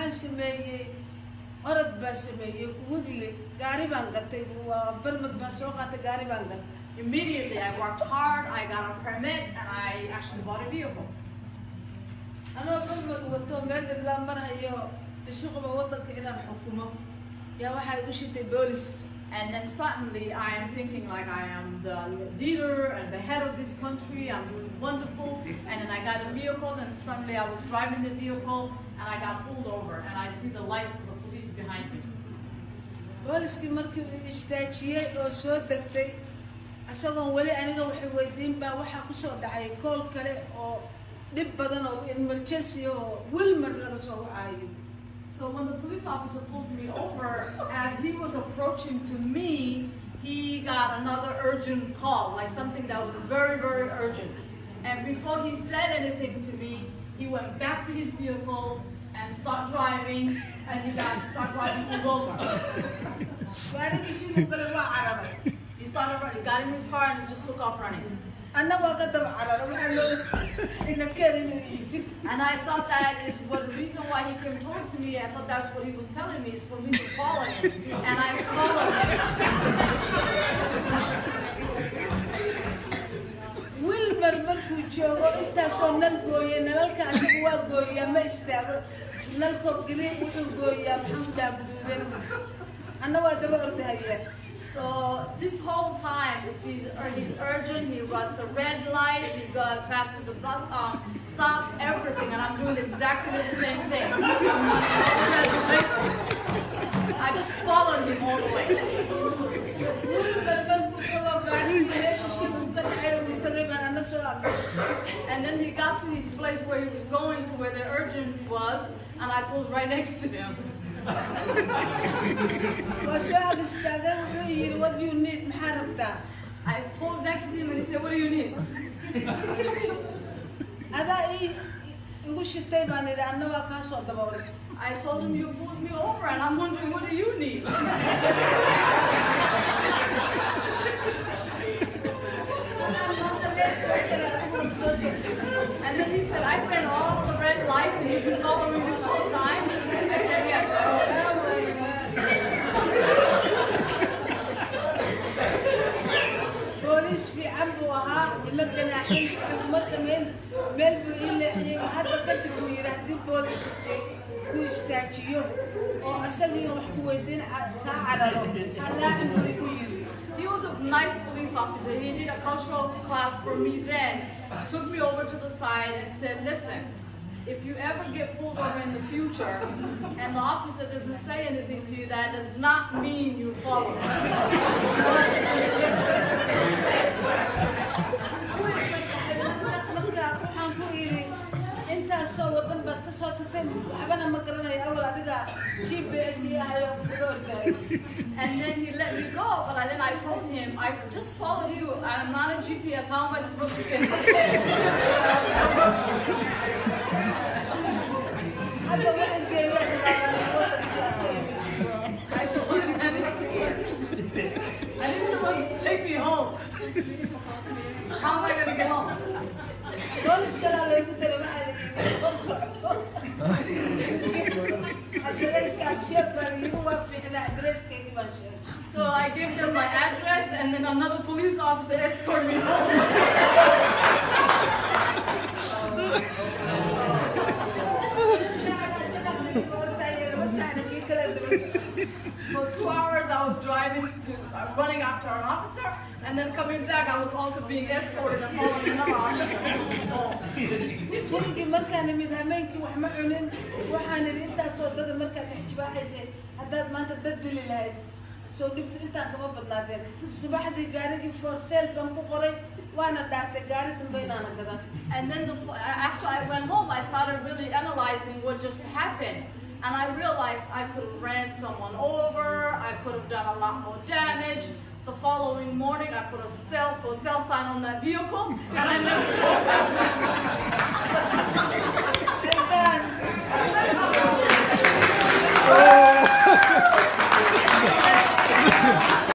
waxaan sameeyay orod baa sameeyay wigli gaari baan gatay waa barmad baan soo qaatay gaari baan gatay. Immediately I worked hard, I got a permit, and I actually bought a vehicle. Ano barmad wato meel dadla marayo isuqba wadanka inaan xukumo yaa waxa igu shitay police. And then suddenly I am thinking like I am the leader and the head of this country, I'm doing wonderful. And then I got a vehicle and suddenly I was driving the vehicle and I got pulled over and I see the lights of the police behind me. Police-ki markii uu istaajiyay oo soo degtay asagoon wali aniga waxay weydiin baa waxa ku soo dhacay kool kale oo dhib badan oo emergency oo Wilmer laga soo wacayo. So when the police officer pulled me over, as he was approaching to me, he got another urgent call, like something that was very, very urgent. And before he said anything to me, he went back to his vehicle and started driving, and he started driving to Gold. He started running, got in his car and he just took off running. And I thought that is what the reason why he came towards me. I thought that's what he was telling me is for me to follow him, and I followed him. Wilmer markuu joogo intaasoo nal gooyay nalalka asagu waa gooyaa ma istaago nalko geli wuxuu gooyaa maxamudaa guduudan anna waa daba ordahaya. So this whole time, he's urgent, he runs a red light, he passes the bus stop, stops everything, and I'm doing exactly the same thing. I just followed him all the way. And then he got to his place where he was going to where the urgent was, and I pulled right next to him. What do you need? I pulled next to him and he said, what do you need? I told him, you pulled me over and I'm wondering, what do you need? And then he said, I ran all the red lights and you've been following this whole time? I said, yes. Police في عمبوها يمكن الحين المسلمين ملبو إلى هذا كتبوا يرهدي بوليس كويستاجيو أو أسألني وحكويتين على He was a nice police officer. He did a cultural class for me then. Took me over to the side and said, listen, if you ever get pulled over in the future and the officer doesn't say anything to you, that does not mean you follow him. And then he let me go, but then I told him, I just followed you. I'm not a GPS. How am I supposed to get I told him that I didn't want to take me home. How am I going to get home? So I gave them my address and then another police officer escorted me home. For 2 hours I was driving to, running after an officer, and then coming back I was also being escorted and following another officer. So and then after I went home, I started really analyzing what just happened. And I realized I could have ran someone over, I could have done a lot more damage. The following morning, I put a for sale sign on that vehicle, and I never drove that.